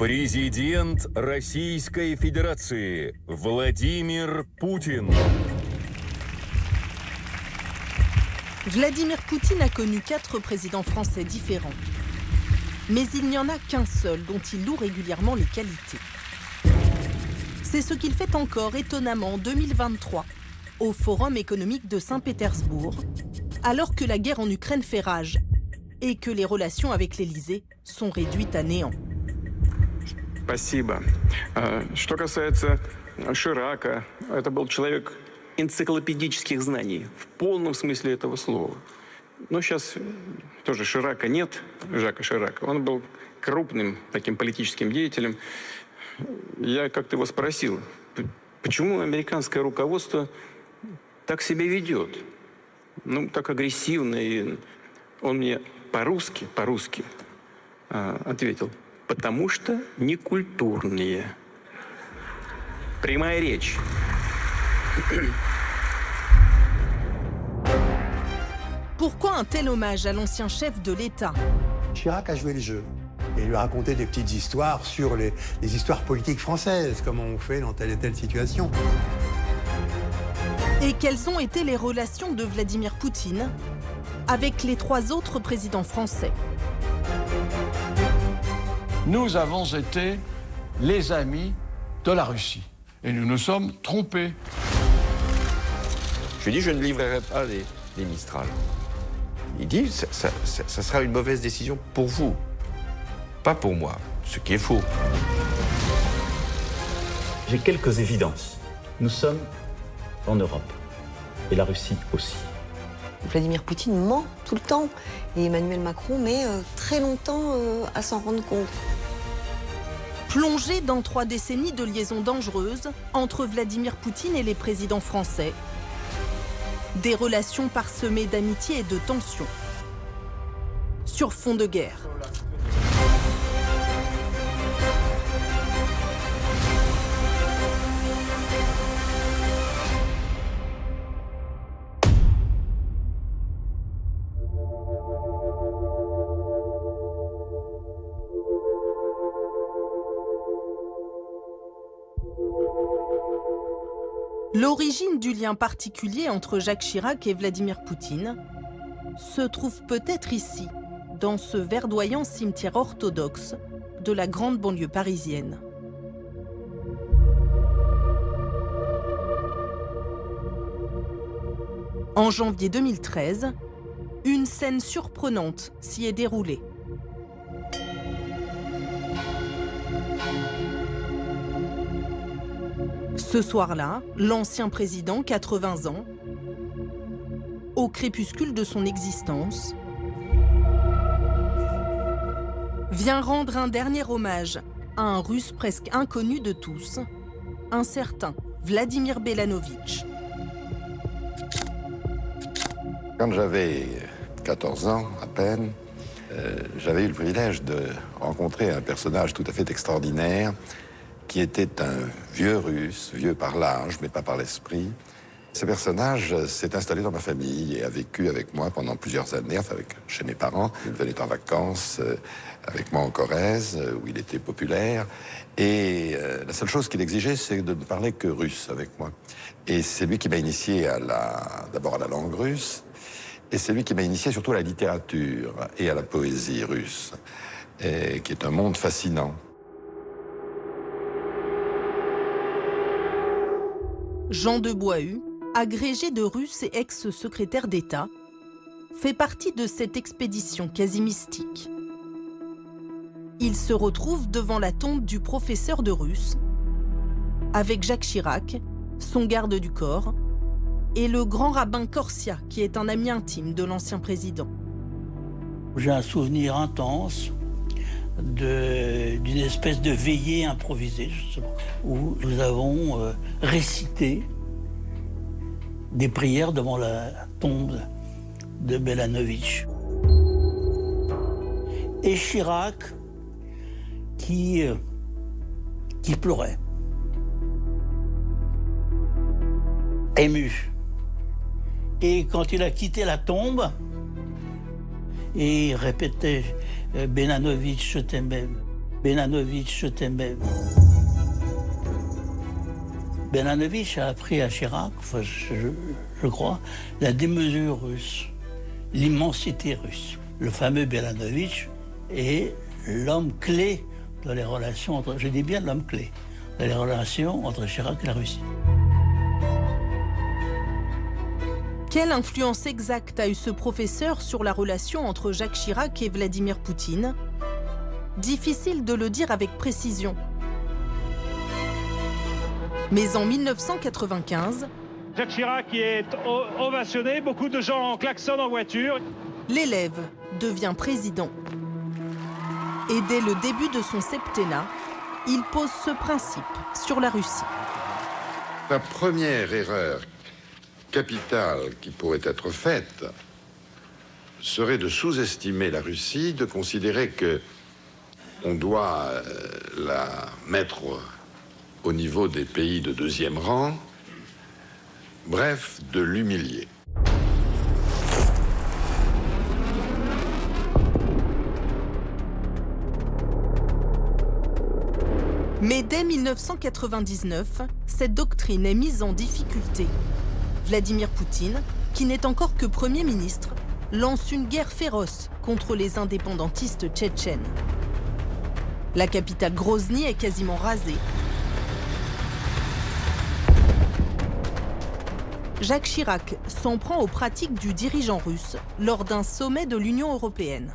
Президент Российской Федерации Владимир Poutine. Vladimir Poutine a connu 4 présidents français différents. Mais il n'y en a qu'un seul dont il loue régulièrement les qualités. C'est ce qu'il fait encore étonnamment en 2023, au Forum économique de Saint-Pétersbourg, alors que la guerre en Ukraine fait rage et que les relations avec l'Élysée sont réduites à néant. Спасибо. Что касается Ширака, это был человек энциклопедических знаний, в полном смысле этого слова. Но сейчас тоже Ширака нет, Жака Ширака. Он был крупным таким политическим деятелем. Я как-то его спросил, почему американское руководство так себя ведет? Ну, так агрессивно. И он мне по-русски ответил, потому что некультурные. Прямая речь. Pourquoi un tel hommage à l'ancien chef de l'État? Chirac a joué le jeu et lui a raconté des petites histoires sur les histoires politiques françaises, comment on fait dans telle et telle situation. Et quelles ont été les relations de Vladimir Poutine avec les 3 autres présidents français? Nous avons été les amis de la Russie. Et nous nous sommes trompés. Je lui dis, je ne livrerai pas les Mistral. Il dit, ça sera une mauvaise décision pour vous, pas pour moi, ce qui est faux. J'ai quelques évidences. Nous sommes en Europe, et la Russie aussi. Vladimir Poutine ment tout le temps, et Emmanuel Macron met très longtemps à s'en rendre compte. Plongé dans 3 décennies de liaisons dangereuses entre Vladimir Poutine et les présidents français, des relations parsemées d'amitié et de tensions, sur fond de guerre. L'origine du lien particulier entre Jacques Chirac et Vladimir Poutine se trouve peut-être ici, dans ce verdoyant cimetière orthodoxe de la grande banlieue parisienne. En janvier 2013, une scène surprenante s'y est déroulée. Ce soir-là, l'ancien président, 80 ans, au crépuscule de son existence, vient rendre un dernier hommage à un Russe presque inconnu de tous, un certain Vladimir Belanovitch. Quand j'avais 14 ans à peine, j'avais eu le privilège de rencontrer un personnage tout à fait extraordinaire qui était un vieux Russe, vieux par l'âge, mais pas par l'esprit. Ce personnage s'est installé dans ma famille et a vécu avec moi pendant plusieurs années, enfin chez mes parents. Il venait en vacances avec moi en Corrèze, où il était populaire. Et la seule chose qu'il exigeait, c'est de ne parler que russe avec moi. Et c'est lui qui m'a initié d'abord à la langue russe, et c'est lui qui m'a initié surtout à la littérature et à la poésie russe, qui est un monde fascinant. Jean de Boishue, agrégé de russe et ex-secrétaire d'État, fait partie de cette expédition quasi mystique. Il se retrouve devant la tombe du professeur de russe, avec Jacques Chirac, son garde du corps, et le grand rabbin Corsia, qui est un ami intime de l'ancien président. J'ai un souvenir intense d'une espèce de veillée improvisée, justement, où nous avons récité des prières devant la tombe de Belanovitch. Et Chirac qui pleurait, ému. Et quand il a quitté la tombe, et il répétait « Belanovitch, je t'aime », Belanovitch, je t'aimais. Belanovitch a appris à Chirac, enfin, je crois, la démesure russe, l'immensité russe. Le fameux Belanovitch est l'homme clé dans les relations entre, je dis bien l'homme clé, dans les relations entre Chirac et la Russie. Quelle influence exacte a eu ce professeur sur la relation entre Jacques Chirac et Vladimir Poutine? Difficile de le dire avec précision. Mais en 1995, Jacques Chirac qui est ovationné, beaucoup de gens klaxonnent en voiture. L'élève devient président. Et dès le début de son septennat, il pose ce principe sur la Russie. La première erreur capitale qui pourrait être faite serait de sous-estimer la Russie, de considérer que on doit la mettre au niveau des pays de deuxième rang, bref, de l'humilier. Mais dès 1999, cette doctrine est mise en difficulté. Vladimir Poutine, qui n'est encore que Premier ministre, lance une guerre féroce contre les indépendantistes tchétchènes. La capitale Grozny est quasiment rasée. Jacques Chirac s'en prend aux pratiques du dirigeant russe lors d'un sommet de l'Union européenne.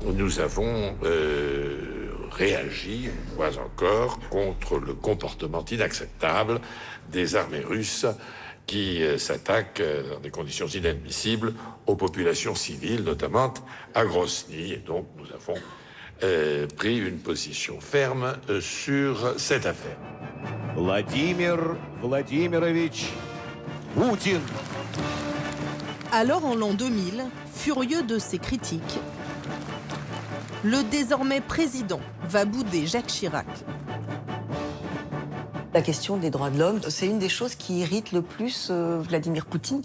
Nous avons réagi, une fois encore, contre le comportement inacceptable des armées russes qui s'attaquent dans des conditions inadmissibles aux populations civiles, notamment à Grozny. Et donc nous avons pris une position ferme sur cette affaire. Владимир Владимирович Poutine. Alors en l'an 2000, furieux de ces critiques, le désormais président va bouder Jacques Chirac. La question des droits de l'homme, c'est une des choses qui irrite le plus Vladimir Poutine.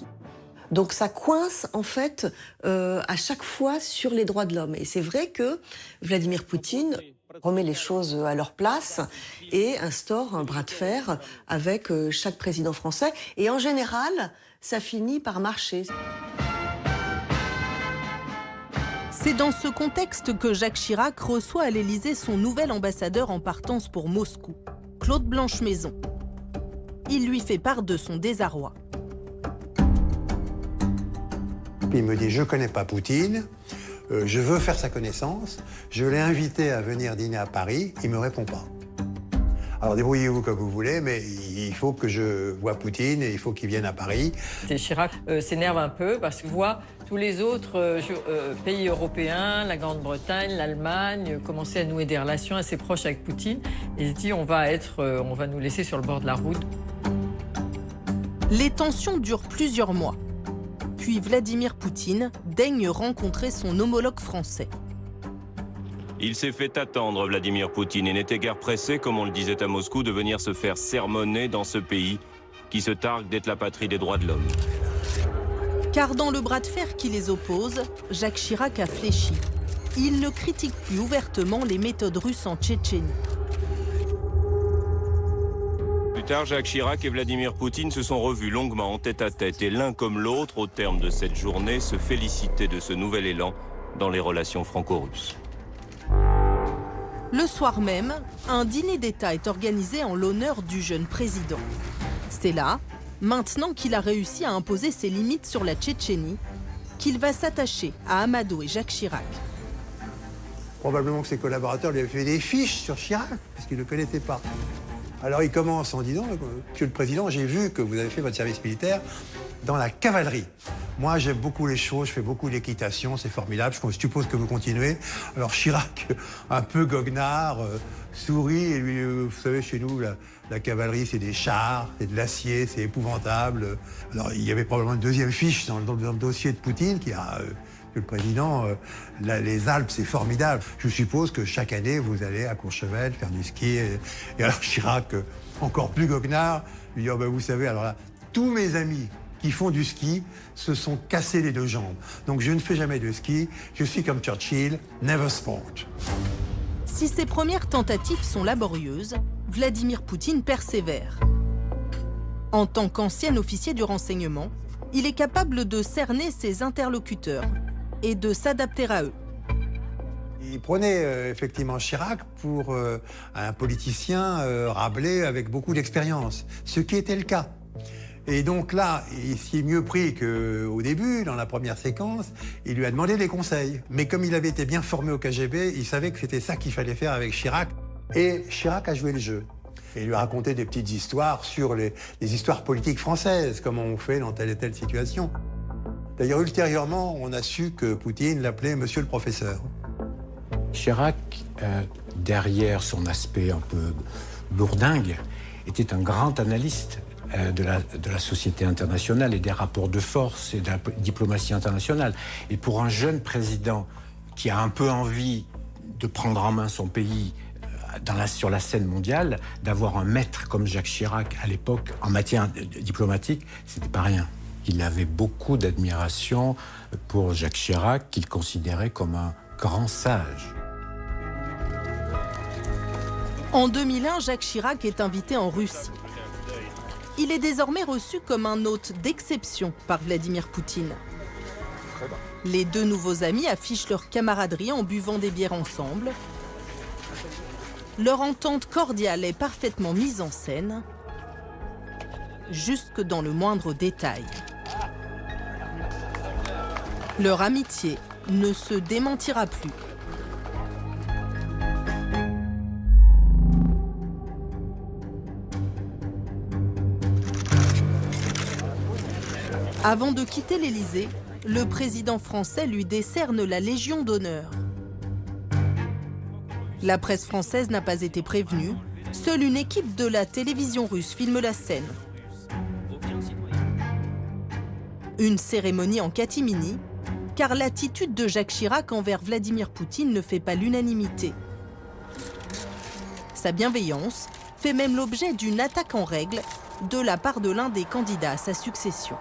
Donc ça coince en fait à chaque fois sur les droits de l'homme. Et c'est vrai que Vladimir Poutine remet les choses à leur place et instaure un bras de fer avec chaque président français. Et en général, ça finit par marcher. C'est dans ce contexte que Jacques Chirac reçoit à l'Élysée son nouvel ambassadeur en partance pour Moscou, Claude Blanchemaison. Il lui fait part de son désarroi. Il me dit « Je ne connais pas Poutine, je veux faire sa connaissance, je l'ai invité à venir dîner à Paris, il ne me répond pas. Alors débrouillez-vous comme vous voulez, mais il faut que je voie Poutine et il faut qu'il vienne à Paris. » Chirac s'énerve un peu parce qu'il voit tous les autres pays européens, la Grande-Bretagne, l'Allemagne, commencer à nouer des relations assez proches avec Poutine. Il se dit on va nous laisser sur le bord de la route. Les tensions durent plusieurs mois. Puis Vladimir Poutine daigne rencontrer son homologue français. Il s'est fait attendre, Vladimir Poutine, et n'était guère pressé, comme on le disait à Moscou, de venir se faire sermonner dans ce pays qui se targue d'être la patrie des droits de l'homme. Car dans le bras de fer qui les oppose, Jacques Chirac a fléchi. Il ne critique plus ouvertement les méthodes russes en Tchétchénie. Plus tard, Jacques Chirac et Vladimir Poutine se sont revus longuement en tête-à-tête et l'un comme l'autre, au terme de cette journée, se félicitaient de ce nouvel élan dans les relations franco-russes. Le soir même, un dîner d'État est organisé en l'honneur du jeune président. C'est là, maintenant qu'il a réussi à imposer ses limites sur la Tchétchénie, qu'il va s'attacher à Amadou et Jacques Chirac. Probablement que ses collaborateurs lui avaient fait des fiches sur Chirac, parce qu'ils ne le connaissaient pas. Alors il commence en disant « Monsieur le Président, j'ai vu que vous avez fait votre service militaire dans la cavalerie. Moi, j'aime beaucoup les chevaux, je fais beaucoup d'équitation, c'est formidable, je suppose que vous continuez. » Alors Chirac, un peu goguenard, sourit et lui, vous savez, chez nous, la cavalerie, c'est des chars, c'est de l'acier, c'est épouvantable. Alors il y avait probablement une deuxième fiche dans le dossier de Poutine qui a... le Président, les Alpes, c'est formidable. Je suppose que chaque année, vous allez à Courchevel faire du ski. Et alors Chirac, encore plus goguenard, lui dit oh, ben, vous savez, alors là, tous mes amis qui font du ski se sont cassés les deux jambes. Donc je ne fais jamais de ski, je suis comme Churchill, never sport. Si ces premières tentatives sont laborieuses, Vladimir Poutine persévère. En tant qu'ancien officier du renseignement, il est capable de cerner ses interlocuteurs et de s'adapter à eux. Il prenait effectivement Chirac pour un politicien Rabelais avec beaucoup d'expérience, ce qui était le cas. Et donc là, il s'y est mieux pris qu'au début, dans la première séquence, il lui a demandé des conseils. Mais comme il avait été bien formé au KGB, il savait que c'était ça qu'il fallait faire avec Chirac. Et Chirac a joué le jeu. Et il lui a raconté des petites histoires sur les histoires politiques françaises, comment on fait dans telle et telle situation. D'ailleurs, ultérieurement, on a su que Poutine l'appelait Monsieur le Professeur. Chirac, derrière son aspect un peu lourdingue, était un grand analyste de la société internationale et des rapports de force et de la diplomatie internationale. Et pour un jeune président qui a un peu envie de prendre en main son pays sur la scène mondiale, d'avoir un maître comme Jacques Chirac à l'époque en matière diplomatique, c'était pas rien. Il avait beaucoup d'admiration pour Jacques Chirac, qu'il considérait comme un grand sage. En 2001, Jacques Chirac est invité en Russie. Il est désormais reçu comme un hôte d'exception par Vladimir Poutine. Les deux nouveaux amis affichent leur camaraderie en buvant des bières ensemble. Leur entente cordiale est parfaitement mise en scène, jusque dans le moindre détail. Leur amitié ne se démentira plus. Avant de quitter l'Élysée, le président français lui décerne la Légion d'honneur. La presse française n'a pas été prévenue. Seule une équipe de la télévision russe filme la scène. Une cérémonie en catimini, car l'attitude de Jacques Chirac envers Vladimir Poutine ne fait pas l'unanimité. Sa bienveillance fait même l'objet d'une attaque en règle de la part de l'un des candidats à sa succession.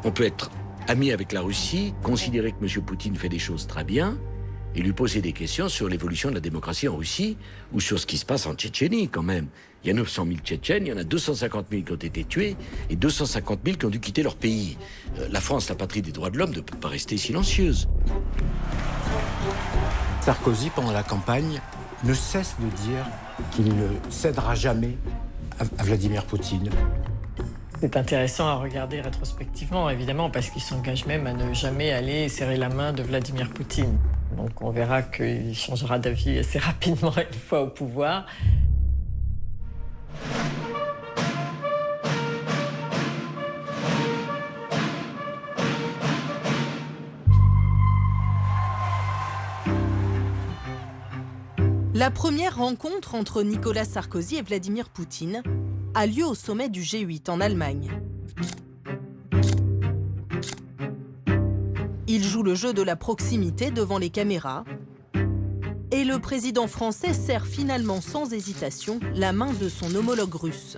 On peut être ami avec la Russie, considérer que M. Poutine fait des choses très bien, et lui poser des questions sur l'évolution de la démocratie en Russie, ou sur ce qui se passe en Tchétchénie, quand même. Il y a 900 000 Tchétchènes, il y en a 250 000 qui ont été tués, et 250 000 qui ont dû quitter leur pays. La France, la patrie des droits de l'homme, ne peut pas rester silencieuse. Sarkozy, pendant la campagne, ne cesse de dire qu'il ne cédera jamais à Vladimir Poutine. C'est intéressant à regarder rétrospectivement, évidemment, parce qu'il s'engage même à ne jamais aller serrer la main de Vladimir Poutine. Donc on verra qu'il changera d'avis assez rapidement une fois au pouvoir. La première rencontre entre Nicolas Sarkozy et Vladimir Poutine a lieu au sommet du G8 en Allemagne. Il joue le jeu de la proximité devant les caméras et le président français serre finalement sans hésitation la main de son homologue russe.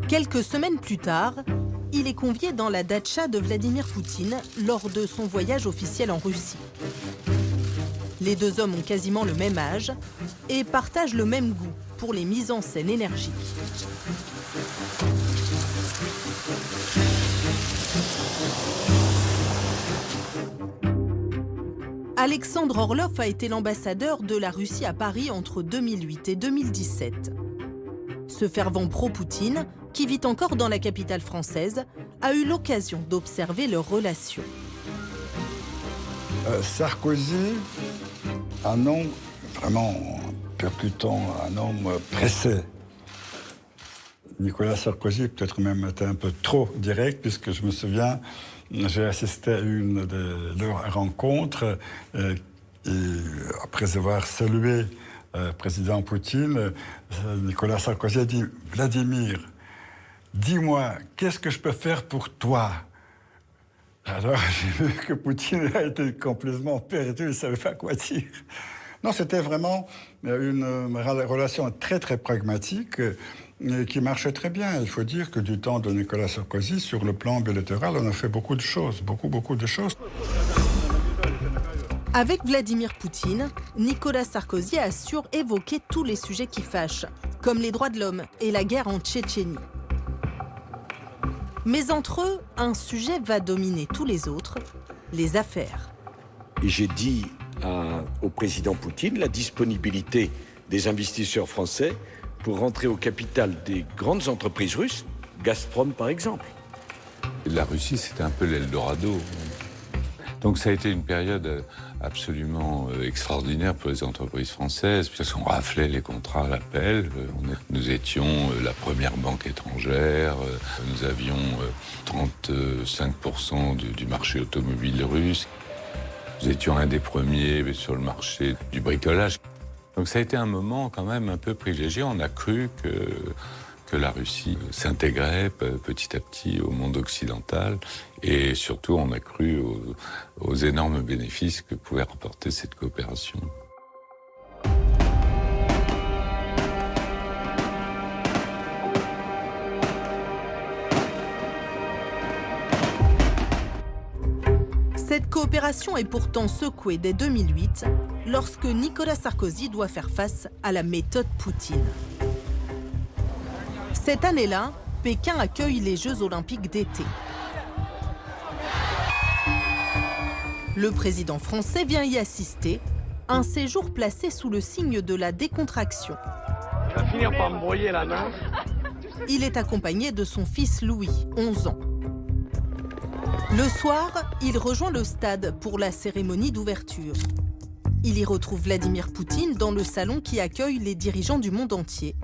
Quelques semaines plus tard, il est convié dans la datcha de Vladimir Poutine lors de son voyage officiel en Russie. Les deux hommes ont quasiment le même âge et partagent le même goût pour les mises en scène énergiques. Alexandre Orlov a été l'ambassadeur de la Russie à Paris entre 2008 et 2017. Ce fervent pro-Poutine, qui vit encore dans la capitale française, a eu l'occasion d'observer leurs relations. Sarkozy, un homme vraiment percutant, un homme pressé. Nicolas Sarkozy peut-être même était un peu trop direct, puisque je me souviens, j'ai assisté à une de leurs rencontres, et après avoir salué le président Poutine, Nicolas Sarkozy a dit « Vladimir, dis-moi, qu'est-ce que je peux faire pour toi ?» Alors j'ai vu que Poutine a été complètement perdu, il ne savait pas quoi dire. Non, c'était vraiment une relation très très pragmatique. qui marchait très bien. Il faut dire que du temps de Nicolas Sarkozy, sur le plan bilatéral, on a fait beaucoup de choses, beaucoup de choses. Avec Vladimir Poutine, Nicolas Sarkozy assure évoquer tous les sujets qui fâchent, comme les droits de l'homme et la guerre en Tchétchénie. Mais entre eux, un sujet va dominer tous les autres, les affaires. Et j'ai dit au président Poutine la disponibilité des investisseurs français pour rentrer au capital des grandes entreprises russes, Gazprom par exemple. La Russie, c'était un peu l'Eldorado. Donc ça a été une période absolument extraordinaire pour les entreprises françaises, parce qu'on raflait les contrats à l'appel. Nous étions la première banque étrangère, nous avions 35% du marché automobile russe. Nous étions un des premiers sur le marché du bricolage. Donc ça a été un moment quand même un peu privilégié. On a cru que la Russie s'intégrait petit à petit au monde occidental et surtout on a cru aux énormes bénéfices que pouvait rapporter cette coopération. Cette coopération est pourtant secouée dès 2008, lorsque Nicolas Sarkozy doit faire face à la méthode Poutine. Cette année-là, Pékin accueille les Jeux Olympiques d'été. Le président français vient y assister, un séjour placé sous le signe de la décontraction. Il va finir par me broyer la main. Il est accompagné de son fils Louis, 11 ans. Le soir, il rejoint le stade pour la cérémonie d'ouverture. Il y retrouve Vladimir Poutine dans le salon qui accueille les dirigeants du monde entier.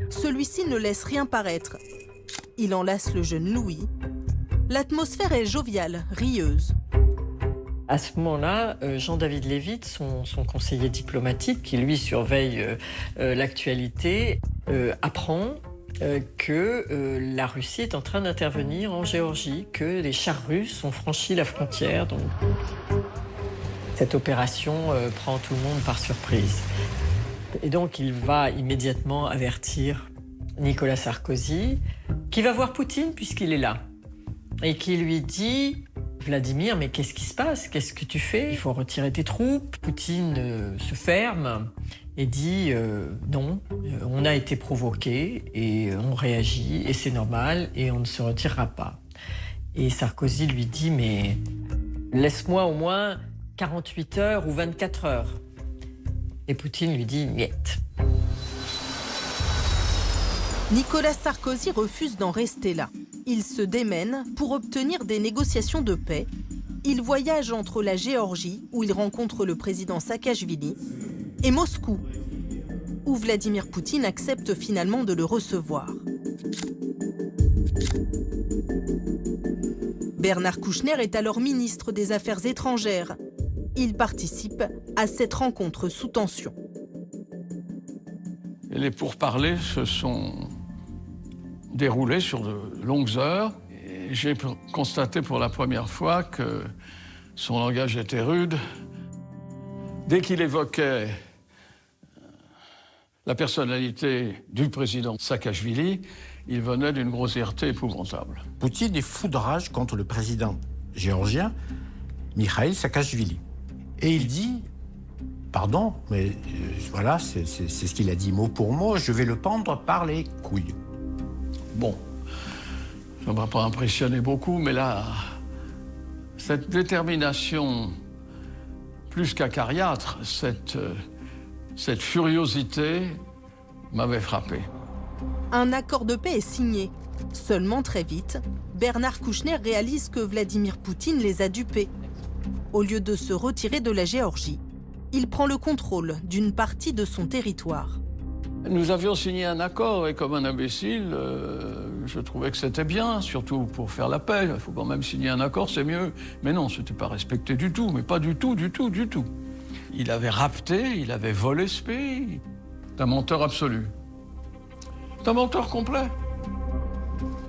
Celui-ci ne laisse rien paraître. Il enlace le jeune Louis. L'atmosphère est joviale, rieuse. À ce moment-là, Jean-David Lévit, son conseiller diplomatique, qui lui surveille l'actualité, apprend que la Russie est en train d'intervenir en Géorgie, que les chars russes ont franchi la frontière. Donc, cette opération prend tout le monde par surprise. Et donc, il va immédiatement avertir Nicolas Sarkozy, qui va voir Poutine puisqu'il est là, et qui lui dit « Vladimir, mais qu'est-ce qui se passe? Qu'est-ce que tu fais? Il faut retirer tes troupes. » Poutine se ferme et dit non, on a été provoqué et on réagit et c'est normal et on ne se retirera pas. Et Sarkozy lui dit mais laisse-moi au moins 48 heures ou 24 heures. Et Poutine lui dit niet. Nicolas Sarkozy refuse d'en rester là. Il se démène pour obtenir des négociations de paix. Il voyage entre la Géorgie, où il rencontre le président Saakachvili, et Moscou, où Vladimir Poutine accepte finalement de le recevoir. Bernard Kouchner est alors ministre des Affaires étrangères. Il participe à cette rencontre sous tension. Et les pourparlers se sont déroulés sur de longues heures. Et j'ai constaté pour la première fois que son langage était rude. Dès qu'il évoquait la personnalité du président Saakachvili, il venait d'une grossièreté épouvantable. Poutine est fou de rage contre le président géorgien, Mikhail Saakachvili. Et il dit, pardon, mais voilà, c'est ce qu'il a dit mot pour mot, je vais le pendre par les couilles. Bon, ça ne m'a pas impressionné beaucoup, mais là, cette détermination, plus qu'acariâtre, cette furiosité m'avait frappé. Un accord de paix est signé. Seulement très vite, Bernard Kouchner réalise que Vladimir Poutine les a dupés. Au lieu de se retirer de la Géorgie, il prend le contrôle d'une partie de son territoire. Nous avions signé un accord et comme un imbécile, je trouvais que c'était bien, surtout pour faire la paix. Il faut quand même signer un accord, c'est mieux. Mais non, ce n'était pas respecté du tout, mais pas du tout, du tout, du tout. Il avait rapté, il avait volé ce pays. C'est un menteur absolu. C'est un menteur complet.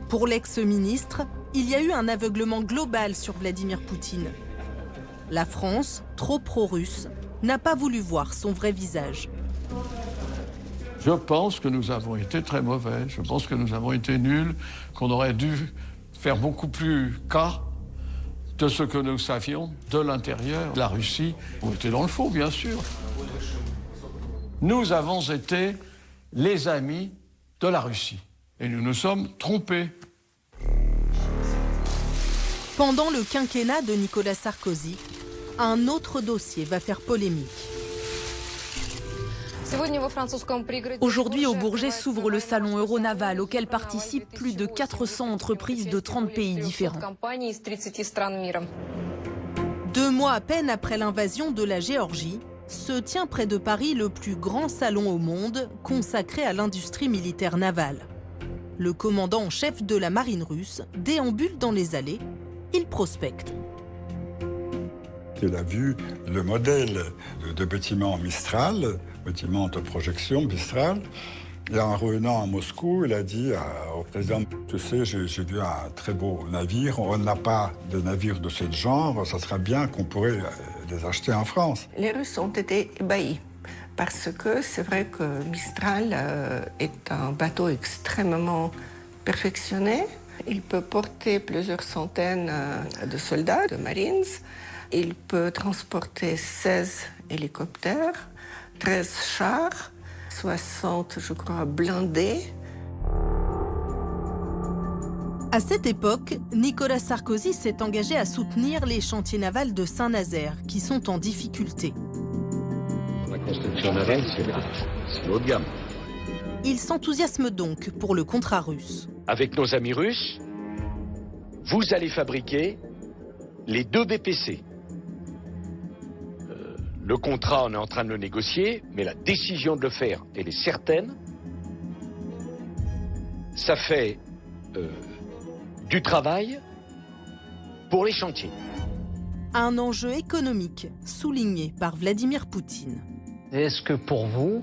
Pour l'ex-ministre, il y a eu un aveuglement global sur Vladimir Poutine. La France, trop pro-russe, n'a pas voulu voir son vrai visage. Je pense que nous avons été très mauvais, je pense que nous avons été nuls, qu'on aurait dû faire beaucoup plus cas de ce que nous savions de l'intérieur. La Russie, on était dans le faux, bien sûr. Nous avons été les amis de la Russie et nous nous sommes trompés. Pendant le quinquennat de Nicolas Sarkozy, un autre dossier va faire polémique. Aujourd'hui, au Bourget s'ouvre le salon Euronaval, auquel participent plus de 400 entreprises de 30 pays différents. 2 mois à peine après l'invasion de la Géorgie, se tient près de Paris le plus grand salon au monde consacré à l'industrie militaire navale. Le commandant en chef de la marine russe déambule dans les allées. Il prospecte. Il a vu le modèle de bâtiment Mistral, bâtiment de projection Mistral. Et en revenant à Moscou, il a dit au président, tu sais, j'ai vu un très beau navire, on n'a pas de navire de ce genre, ça serait bien qu'on pourrait les acheter en France. Les Russes ont été ébahis parce que c'est vrai que Mistral est un bateau extrêmement perfectionné. Il peut porter plusieurs centaines de soldats, de Marines. Il peut transporter 16 hélicoptères, 13 chars, 60, je crois, blindés. À cette époque, Nicolas Sarkozy s'est engagé à soutenir les chantiers navals de Saint-Nazaire, qui sont en difficulté. La construction navale, c'est haut de gamme. Il s'enthousiasme donc pour le contrat russe. Avec nos amis russes, vous allez fabriquer les 2 BPC. Le contrat, on est en train de le négocier, mais la décision de le faire, elle est certaine. Ça fait du travail pour les chantiers. Un enjeu économique souligné par Vladimir Poutine. Est-ce que pour vous,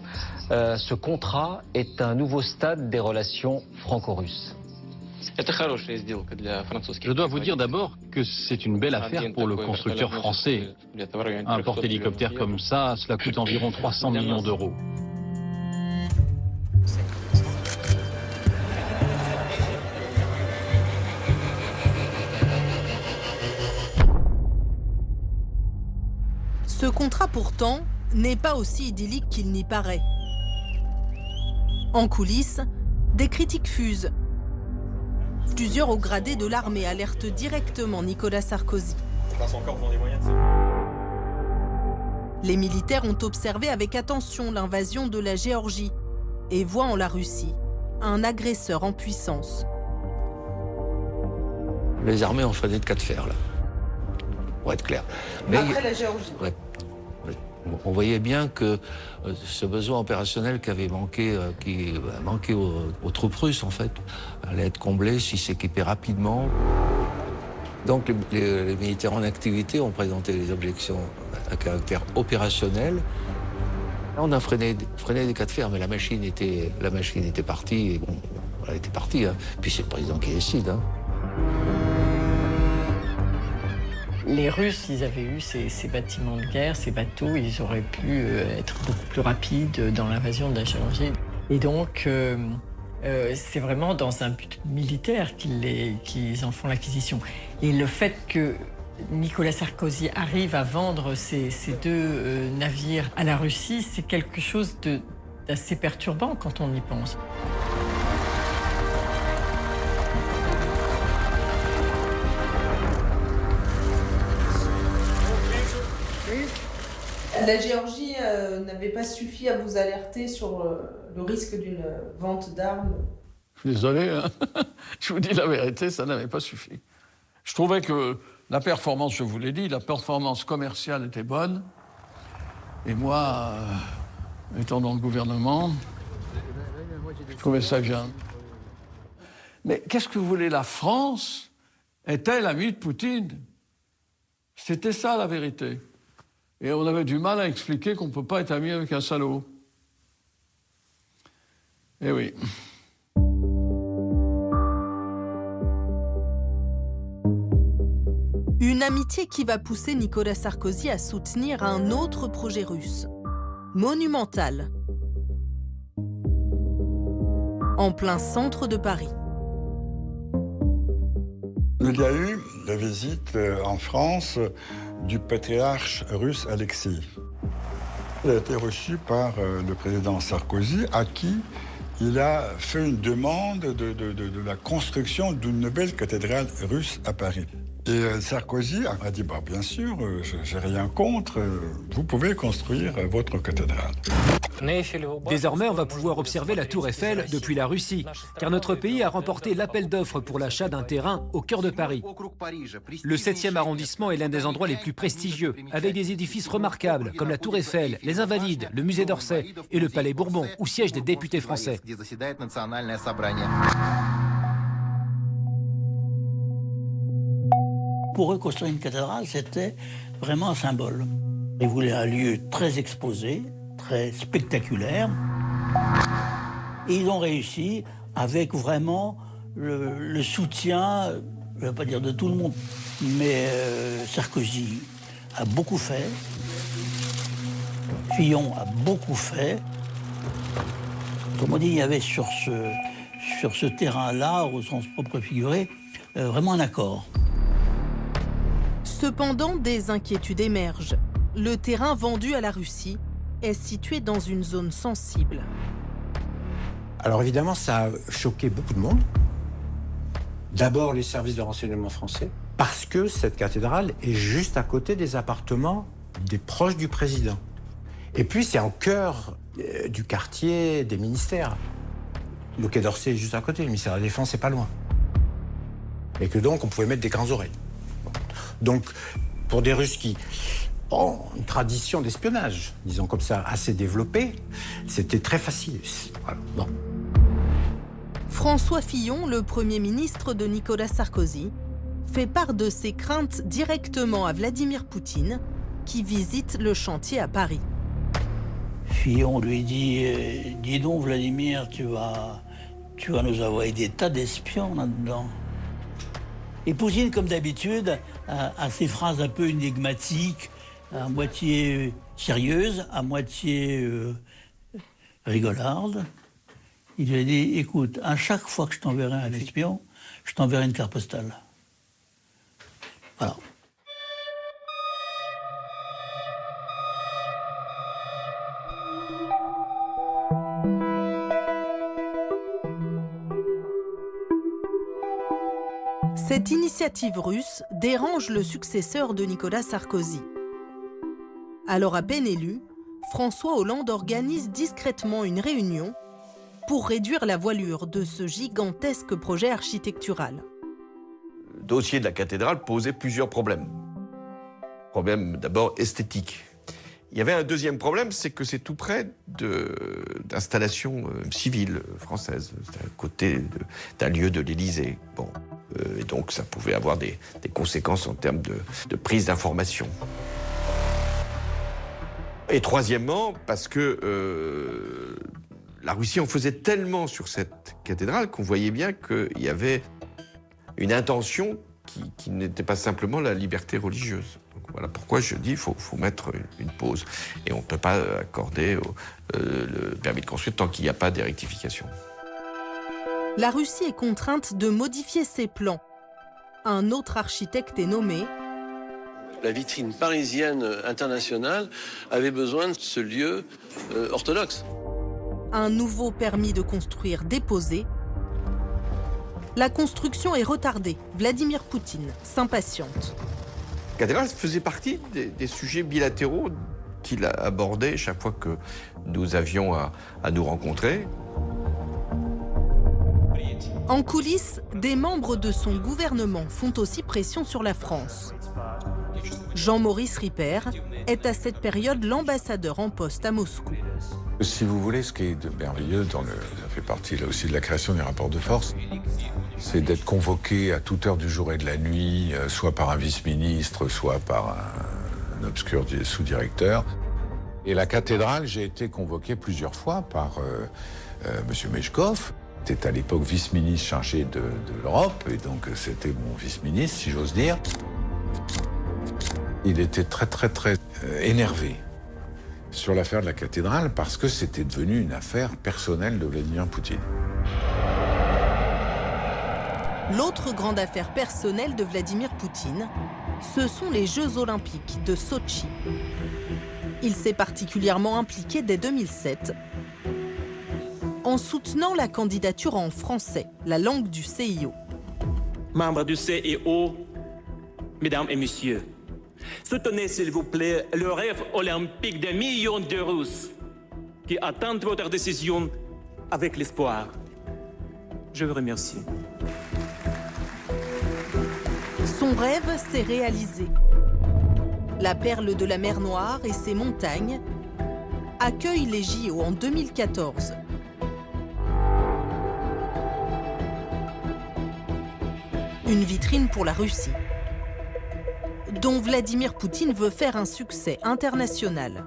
ce contrat est un nouveau stade des relations franco-russes ? Je dois vous dire d'abord que c'est une belle affaire pour le constructeur français. Un porte-hélicoptère comme ça, cela coûte environ 300 millions d'euros. Ce contrat pourtant n'est pas aussi idyllique qu'il n'y paraît. En coulisses, des critiques fusent. Plusieurs hauts gradés de l'armée alertent directement Nicolas Sarkozy. Les militaires ont observé avec attention l'invasion de la Géorgie et voient en la Russie un agresseur en puissance. Les armées ont choisi de cas de fer, là, pour être clair. Mais après la Géorgie. Ouais. On voyait bien que ce besoin opérationnel qui manquait aux troupes russes, en fait, allait être comblé s'ils s'équipaient rapidement. Donc les militaires en activité ont présenté des objections à caractère opérationnel. On a freiné des cas de fer, mais la machine était partie. Et bon, elle était partie. Hein. Puis c'est le président qui décide. Hein. Les Russes, ils avaient eu ces bâtiments de guerre, ces bateaux, ils auraient pu être beaucoup plus rapides dans l'invasion de la Géorgie. Et donc, c'est vraiment dans un but militaire qu'ils en font l'acquisition. Et le fait que Nicolas Sarkozy arrive à vendre ces 2 navires à la Russie, c'est quelque chose d'assez perturbant quand on y pense. La Géorgie n'avait pas suffi à vous alerter sur le risque d'une vente d'armes? Je suis désolé, hein. Je vous dis la vérité, ça n'avait pas suffi. Je trouvais que la performance, je vous l'ai dit, la performance commerciale était bonne. Et moi, étant dans le gouvernement, je trouvais ça bien. Mais qu'est-ce que vous voulez, la France est-elle amie de Poutine? C'était ça la vérité. Et on avait du mal à expliquer qu'on ne peut pas être ami avec un salaud. Eh oui. Une amitié qui va pousser Nicolas Sarkozy à soutenir un autre projet russe, monumental. en plein centre de Paris. Il y a eu la visite en France du patriarche russe Alexis. Il a été reçu par le président Sarkozy, à qui il a fait une demande de la construction d'une nouvelle cathédrale russe à Paris. Et Sarkozy a dit, bah, bien sûr, j'ai rien contre, vous pouvez construire votre cathédrale. Désormais, on va pouvoir observer la tour Eiffel depuis la Russie, car notre pays a remporté l'appel d'offres pour l'achat d'un terrain au cœur de Paris. Le 7e arrondissement est l'un des endroits les plus prestigieux, avec des édifices remarquables comme la tour Eiffel, les Invalides, le musée d'Orsay et le Palais Bourbon, où siègent des députés français. Pour reconstruire une cathédrale, c'était vraiment un symbole. Ils voulaient un lieu très exposé, très spectaculaire. Et ils ont réussi avec vraiment le soutien, je ne vais pas dire de tout le monde, mais Sarkozy a beaucoup fait, Fillon a beaucoup fait. Comme on dit, il y avait sur ce terrain-là, au sens propre figuré, vraiment un accord. Cependant, des inquiétudes émergent. Le terrain vendu à la Russie est situé dans une zone sensible. Alors évidemment, ça a choqué beaucoup de monde. D'abord les services de renseignement français, parce que cette cathédrale est juste à côté des appartements des proches du président. Et puis c'est en cœur du quartier des ministères. Le Quai d'Orsay est juste à côté, le ministère de la Défense n'est pas loin. Et que donc on pouvait mettre des grandes oreilles. Donc, pour des Russes qui ont une tradition d'espionnage, disons comme ça, assez développée, c'était très facile. Voilà. Bon. François Fillon, le Premier ministre de Nicolas Sarkozy, fait part de ses craintes directement à Vladimir Poutine, qui visite le chantier à Paris. Fillon lui dit « Dis donc Vladimir, tu vas nous envoyer des tas d'espions là-dedans. » Et Poutine, comme d'habitude, a ces phrases un peu énigmatiques, à moitié sérieuses, à moitié rigolardes. Il lui a dit, écoute, à chaque fois que je t'enverrai un espion, je t'enverrai une carte postale. Voilà. Cette initiative russe dérange le successeur de Nicolas Sarkozy. Alors à peine élu, François Hollande organise discrètement une réunion pour réduire la voilure de ce gigantesque projet architectural. Le dossier de la cathédrale posait plusieurs problèmes. Problème d'abord esthétique. Il y avait un deuxième problème, c'est que c'est tout près d'installations civiles françaises, à côté d'un lieu de l'Élysée. Bon. Et donc ça pouvait avoir des conséquences en termes de prise d'information. Et troisièmement, parce que la Russie en faisait tellement sur cette cathédrale qu'on voyait bien qu'il y avait une intention qui n'était pas simplement la liberté religieuse. Donc voilà pourquoi je dis qu'il faut mettre une pause. Et on ne peut pas accorder le permis de construire tant qu'il n'y a pas des rectifications. La Russie est contrainte de modifier ses plans. Un autre architecte est nommé. La vitrine parisienne internationale avait besoin de ce lieu orthodoxe. Un nouveau permis de construire déposé. La construction est retardée. Vladimir Poutine s'impatiente. La cathédrale faisait partie des sujets bilatéraux qu'il abordait chaque fois que nous avions à nous rencontrer. En coulisses, des membres de son gouvernement font aussi pression sur la France. Jean-Maurice Ripper est à cette période l'ambassadeur en poste à Moscou. Si vous voulez, ce qui est de merveilleux, ça fait partie là aussi de la création des rapports de force, c'est d'être convoqué à toute heure du jour et de la nuit, soit par un vice-ministre, soit par un obscur sous-directeur. Et la cathédrale, j'ai été convoqué plusieurs fois par M. Meshkov. C'était à l'époque vice-ministre chargé de l'Europe, et donc c'était mon vice-ministre, si j'ose dire. Il était très énervé sur l'affaire de la cathédrale parce que c'était devenu une affaire personnelle de Vladimir Poutine. L'autre grande affaire personnelle de Vladimir Poutine, ce sont les Jeux Olympiques de Sotchi. Il s'est particulièrement impliqué dès 2007 en soutenant la candidature en français, la langue du CIO. Membres du CIO, mesdames et messieurs, soutenez s'il vous plaît le rêve olympique des millions de Russes qui attendent votre décision avec l'espoir. Je vous remercie. Son rêve s'est réalisé. La perle de la mer Noire et ses montagnes accueillent les JO en 2014. Une vitrine pour la Russie, dont Vladimir Poutine veut faire un succès international.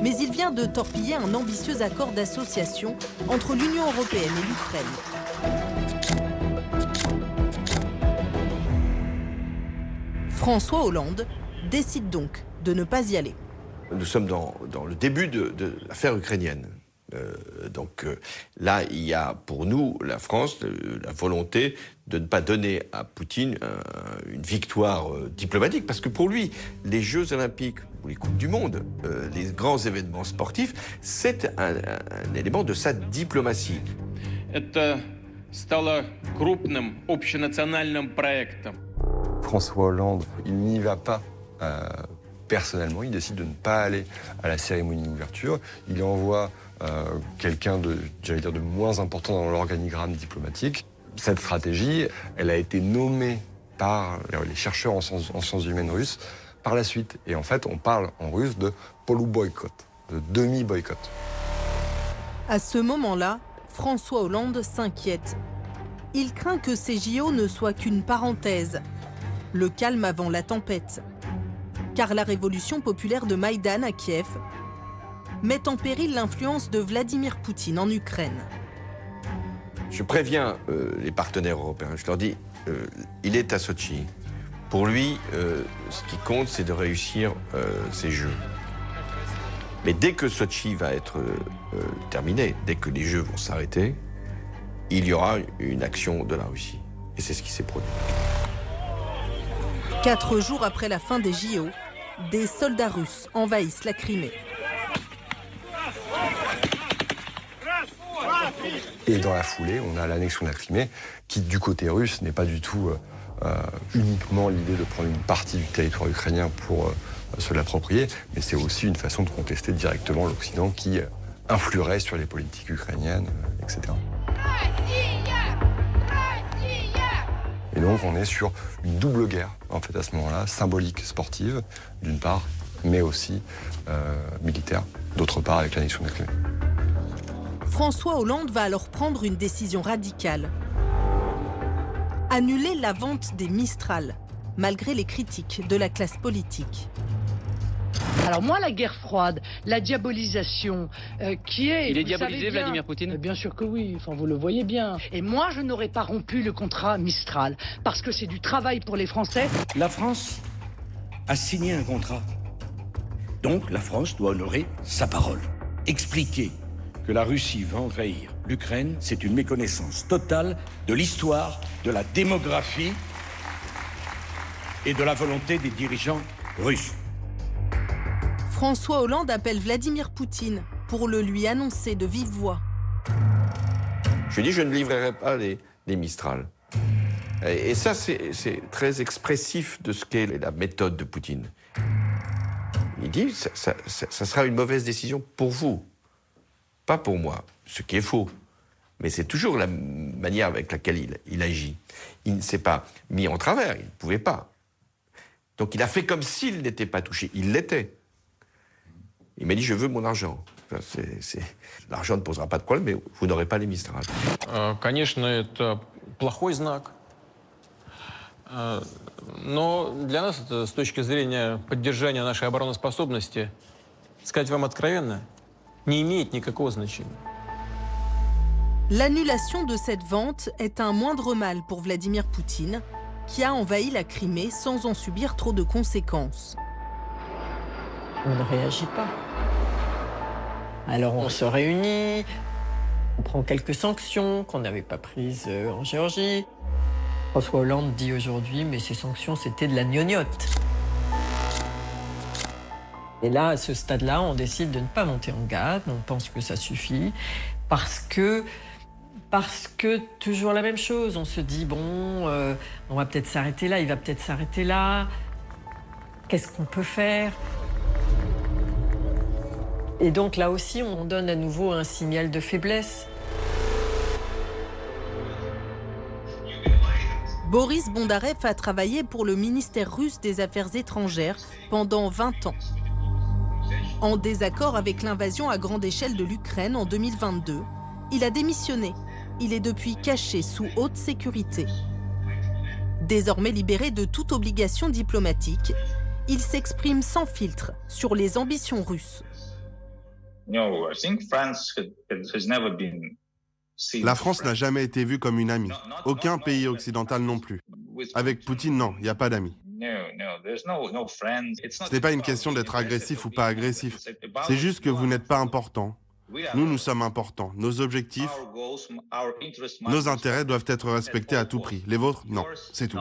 Mais il vient de torpiller un ambitieux accord d'association entre l'Union européenne et l'Ukraine. François Hollande décide donc de ne pas y aller. Nous sommes dans le début de l'affaire ukrainienne. Là, il y a pour nous, la France, la volonté de ne pas donner à Poutine une victoire diplomatique, parce que pour lui, les Jeux Olympiques ou les Coupes du Monde, les grands événements sportifs, c'est un élément de sa diplomatie. François Hollande, il n'y va pas personnellement, il décide de ne pas aller à la cérémonie d'ouverture. Il envoie quelqu'un de moins important dans l'organigramme diplomatique. Cette stratégie, elle a été nommée par les chercheurs en sciences humaines russes par la suite. Et en fait, on parle en russe de polu-boycott, de demi-boycott. À ce moment-là, François Hollande s'inquiète. Il craint que ces JO ne soient qu'une parenthèse, le calme avant la tempête. Car la révolution populaire de Maïdan à Kiev met en péril l'influence de Vladimir Poutine en Ukraine. Je préviens les partenaires européens, je leur dis, il est à Sotchi. Pour lui, ce qui compte, c'est de réussir ces Jeux. Mais dès que Sotchi va être terminé, dès que les Jeux vont s'arrêter, il y aura une action de la Russie. Et c'est ce qui s'est produit. 4 jours après la fin des JO, des soldats russes envahissent la Crimée. Et dans la foulée, on a l'annexion de la Crimée, qui du côté russe n'est pas du tout uniquement l'idée de prendre une partie du territoire ukrainien pour se l'approprier, mais c'est aussi une façon de contester directement l'Occident qui influerait sur les politiques ukrainiennes, etc. Et donc on est sur une double guerre, en fait, à ce moment-là, symbolique, sportive, d'une part, mais aussi militaire, d'autre part, avec l'annexion de la Crimée. François Hollande va alors prendre une décision radicale. Annuler la vente des Mistral, malgré les critiques de la classe politique. Alors moi, la guerre froide, la diabolisation, qui est... Il est diabolisé, Vladimir Poutine ? Bien sûr que oui, enfin, vous le voyez bien. Et moi, je n'aurais pas rompu le contrat Mistral, parce que c'est du travail pour les Français. La France a signé un contrat. Donc la France doit honorer sa parole. Expliquer que la Russie va envahir l'Ukraine, c'est une méconnaissance totale de l'histoire, de la démographie et de la volonté des dirigeants russes. François Hollande appelle Vladimir Poutine pour le lui annoncer de vive voix. Je lui dis, je ne livrerai pas les Mistral. Et ça, c'est très expressif de ce qu'est la méthode de Poutine. Il dit, ça sera une mauvaise décision pour vous, pas pour moi, ce qui est faux. Mais c'est toujours la manière avec laquelle il agit. Il ne s'est pas mis en travers, il ne pouvait pas. Donc il a fait comme s'il n'était pas touché. Il l'était. Il m'a dit, je veux mon argent. L'argent ne posera pas de problème, mais vous n'aurez pas les Mistral. Конечно, это плохой знак. Но для нас это, с точки зрения поддержания нашей обороноспособности, сказать вам откровенно, не имеет никакого значения. L'annulation de cette vente est un moindre mal pour Vladimir Poutine, qui a envahi la Crimée sans en subir trop de conséquences. On ne réagit pas. Alors on se réunit, on prend quelques sanctions qu'on n'avait pas prises en Géorgie. François Hollande dit aujourd'hui, mais ces sanctions, c'était de la gnognotte. Et là, à ce stade-là, on décide de ne pas monter en garde, on pense que ça suffit, parce que toujours la même chose, on se dit, bon, on va peut-être s'arrêter là, il va peut-être s'arrêter là, qu'est-ce qu'on peut faire ? Et donc là aussi, on donne à nouveau un signal de faiblesse. Boris Bondarev a travaillé pour le ministère russe des Affaires étrangères pendant 20 ans. En désaccord avec l'invasion à grande échelle de l'Ukraine en 2022, il a démissionné. Il est depuis caché sous haute sécurité. Désormais libéré de toute obligation diplomatique, il s'exprime sans filtre sur les ambitions russes. La France n'a jamais été vue comme une amie. Aucun pays occidental non plus. Avec Poutine, non, il n'y a pas d'amis. Ce n'est pas une question d'être agressif ou pas agressif. C'est juste que vous n'êtes pas important. Nous, nous sommes importants. Nos objectifs, nos intérêts doivent être respectés à tout prix. Les vôtres, non. C'est tout.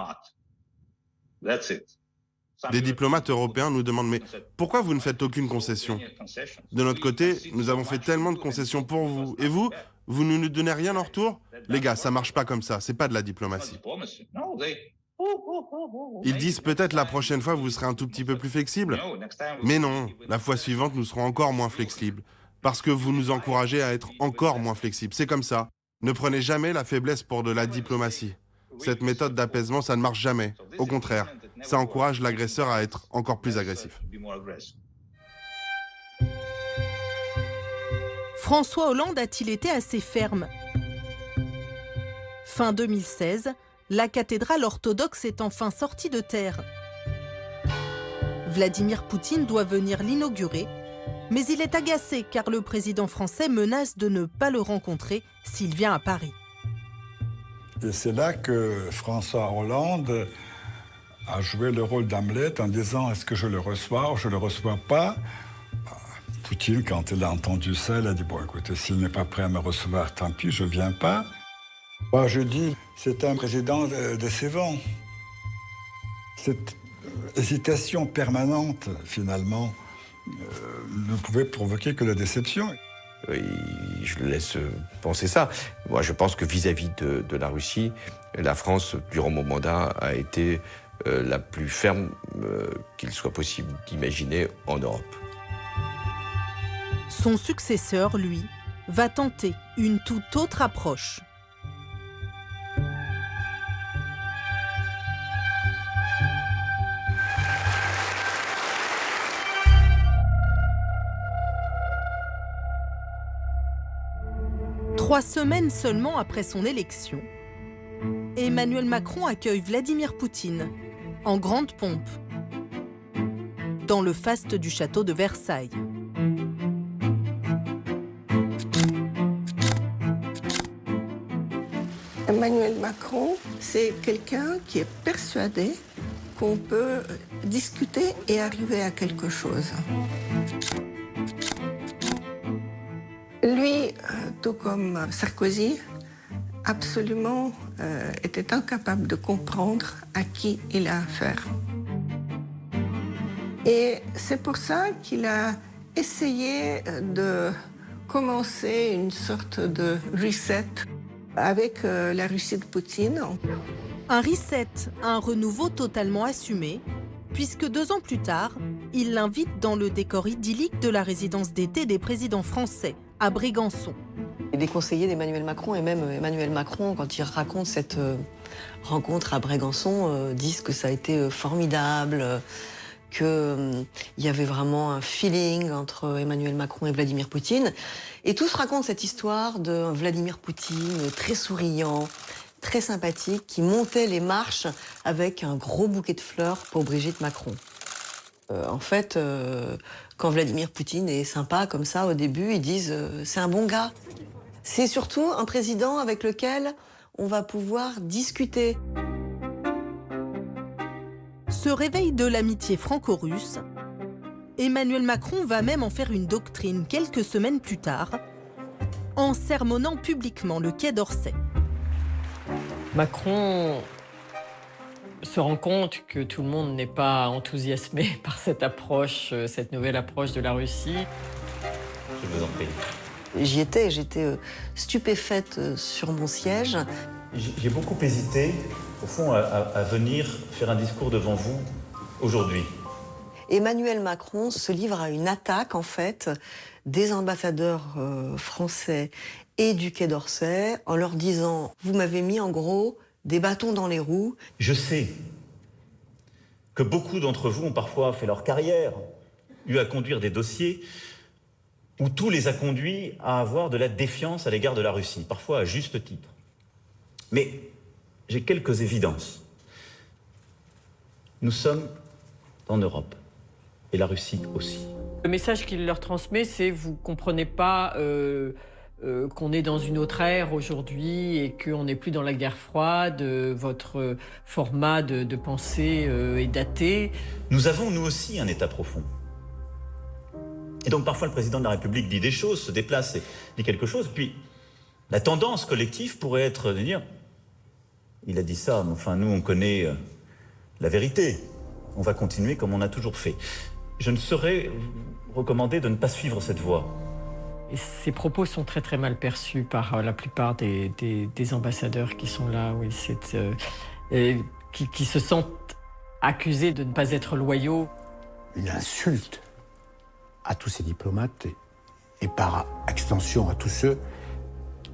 Des diplomates européens nous demandent « Mais pourquoi vous ne faites aucune concession ?» De notre côté, nous avons fait tellement de concessions pour vous. Et vous, vous ne nous donnez rien en retour? Les gars, ça marche pas comme ça. C'est pas de la diplomatie. Ils disent peut-être la prochaine fois vous serez un tout petit peu plus flexible. Mais non, la fois suivante nous serons encore moins flexibles. Parce que vous nous encouragez à être encore moins flexibles. C'est comme ça. Ne prenez jamais la faiblesse pour de la diplomatie. Cette méthode d'apaisement, ça ne marche jamais. Au contraire, ça encourage l'agresseur à être encore plus agressif. François Hollande a-t-il été assez ferme? Fin 2016, la cathédrale orthodoxe est enfin sortie de terre. Vladimir Poutine doit venir l'inaugurer, mais il est agacé car le président français menace de ne pas le rencontrer s'il vient à Paris. Et c'est là que François Hollande a joué le rôle d'Hamlet en disant « Est-ce que je le reçois ou je ne le reçois pas ?» Poutine, quand il a entendu ça, il a dit « Bon, écoutez, s'il n'est pas prêt à me recevoir, tant pis, je ne viens pas. » Moi, je dis, c'est un président décevant. Cette hésitation permanente, finalement, ne pouvait provoquer que la déception. Oui, je le laisse penser ça. Moi, je pense que vis-à-vis de la Russie, la France, durant mon mandat, a été la plus ferme qu'il soit possible d'imaginer en Europe. Son successeur, lui, va tenter une toute autre approche. Trois semaines seulement après son élection, Emmanuel Macron accueille Vladimir Poutine en grande pompe dans le faste du château de Versailles. Emmanuel Macron, c'est quelqu'un qui est persuadé qu'on peut discuter et arriver à quelque chose. Lui, tout comme Sarkozy, absolument était incapable de comprendre à qui il a affaire. Et c'est pour ça qu'il a essayé de commencer une sorte de reset avec la Russie de Poutine. Un reset, un renouveau totalement assumé, puisque 2 ans plus tard, il l'invite dans le décor idyllique de la résidence d'été des présidents français, à Brégançon. Les conseillers d'Emmanuel Macron, et même Emmanuel Macron, quand il raconte cette rencontre à Brégançon, disent que ça a été formidable, qu'il y avait vraiment un feeling entre Emmanuel Macron et Vladimir Poutine. Et tous racontent cette histoire de Vladimir Poutine très souriant, très sympathique, qui montait les marches avec un gros bouquet de fleurs pour Brigitte Macron. En fait, quand Vladimir Poutine est sympa comme ça au début, ils disent c'est un bon gars. C'est surtout un président avec lequel on va pouvoir discuter. Ce réveil de l'amitié franco-russe, Emmanuel Macron va même en faire une doctrine quelques semaines plus tard, en sermonnant publiquement le Quai d'Orsay. Macron se rend compte que tout le monde n'est pas enthousiasmé par cette approche, cette nouvelle approche de la Russie. Je vous en prie. J'étais stupéfaite sur mon siège. J'ai beaucoup hésité, au fond, à venir faire un discours devant vous aujourd'hui. Emmanuel Macron se livre à une attaque, en fait, des ambassadeurs français et du Quai d'Orsay, en leur disant « Vous m'avez mis, en gros, des bâtons dans les roues. » Je sais que beaucoup d'entre vous ont parfois fait leur carrière, eu à conduire des dossiers où tout les a conduits à avoir de la défiance à l'égard de la Russie, parfois à juste titre. Mais j'ai quelques évidences. Nous sommes en Europe, et la Russie aussi. Le message qu'il leur transmet, c'est « vous ne comprenez pas qu'on est dans une autre ère aujourd'hui et qu'on n'est plus dans la guerre froide, votre format de pensée est daté. » Nous avons, nous aussi, un État profond. Et donc parfois le président de la République dit des choses, se déplace et dit quelque chose, puis la tendance collective pourrait être de dire « il a dit ça, mais enfin nous on connaît la vérité, on va continuer comme on a toujours fait ». Je ne saurais recommander de ne pas suivre cette voie. Et ces propos sont très très mal perçus par la plupart des ambassadeurs qui sont là, oui, qui se sentent accusés de ne pas être loyaux. Une insulte à tous ces diplomates et par extension à tous ceux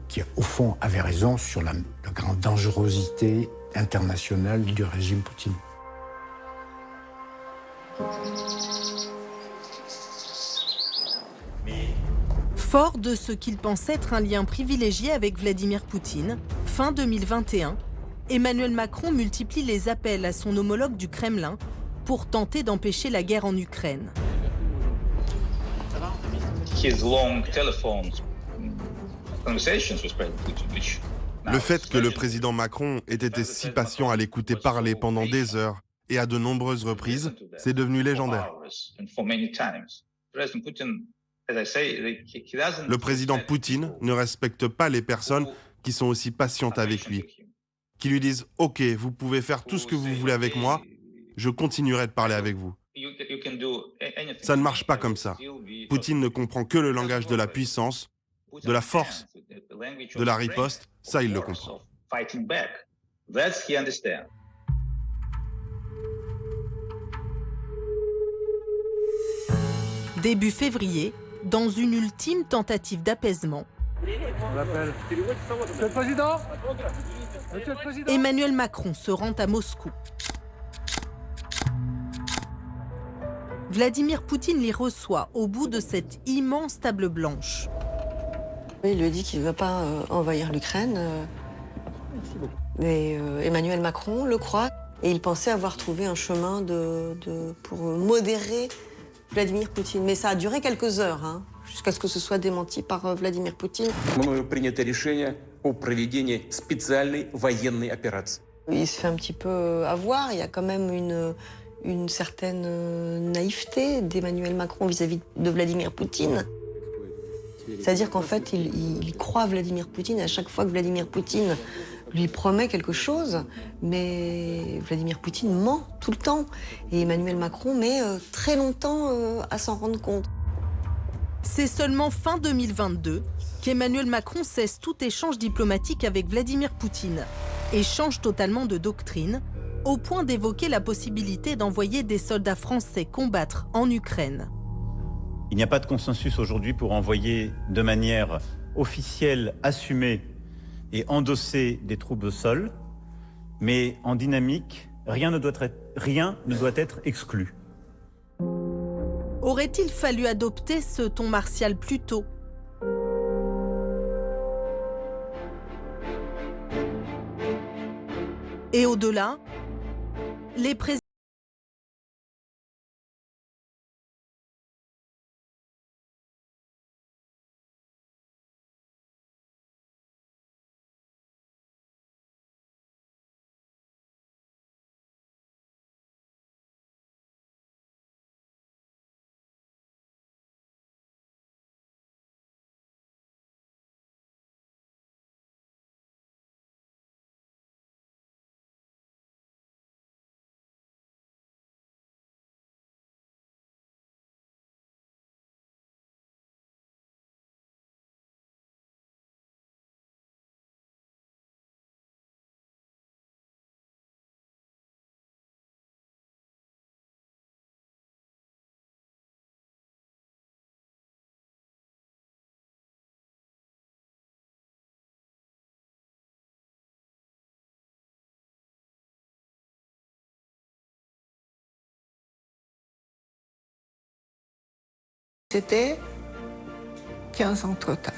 qui, au fond, avaient raison sur la grande dangerosité internationale du régime Poutine. Fort de ce qu'il pense être un lien privilégié avec Vladimir Poutine, fin 2021, Emmanuel Macron multiplie les appels à son homologue du Kremlin pour tenter d'empêcher la guerre en Ukraine. Le fait que le président Macron ait été si patient à l'écouter parler pendant des heures et à de nombreuses reprises, c'est devenu légendaire. Le président Poutine ne respecte pas les personnes qui sont aussi patientes avec lui, qui lui disent « Ok, vous pouvez faire tout ce que vous voulez avec moi, je continuerai de parler avec vous. » Ça ne marche pas comme ça. Poutine ne comprend que le langage de la puissance, de la force, de la riposte, ça il le comprend. Début février, dans une ultime tentative d'apaisement, Emmanuel Macron se rend à Moscou. Vladimir Poutine l'y reçoit au bout de cette immense table blanche. Il lui dit qu'il ne veut pas envahir l'Ukraine. Mais Emmanuel Macron le croit. Et il pensait avoir trouvé un chemin pour modérer Vladimir Poutine. Mais ça a duré quelques heures, hein, jusqu'à ce que ce soit démenti par Vladimir Poutine. Il se fait un petit peu avoir. Il y a quand même une certaine naïveté d'Emmanuel Macron vis-à-vis de Vladimir Poutine. C'est-à-dire qu'en fait, il croit Vladimir Poutine à chaque fois que Vladimir Poutine lui promet quelque chose, mais Vladimir Poutine ment tout le temps. Et Emmanuel Macron met très longtemps à s'en rendre compte. C'est seulement fin 2022 qu'Emmanuel Macron cesse tout échange diplomatique avec Vladimir Poutine et change totalement de doctrine, au point d'évoquer la possibilité d'envoyer des soldats français combattre en Ukraine. Il n'y a pas de consensus aujourd'hui pour envoyer de manière officielle, assumée et endosser des troupes au sol, mais en dynamique, rien ne doit être exclu. Aurait-il fallu adopter ce ton martial plus tôt ? Et au-delà, les présidents C'était 15 ans trop tard.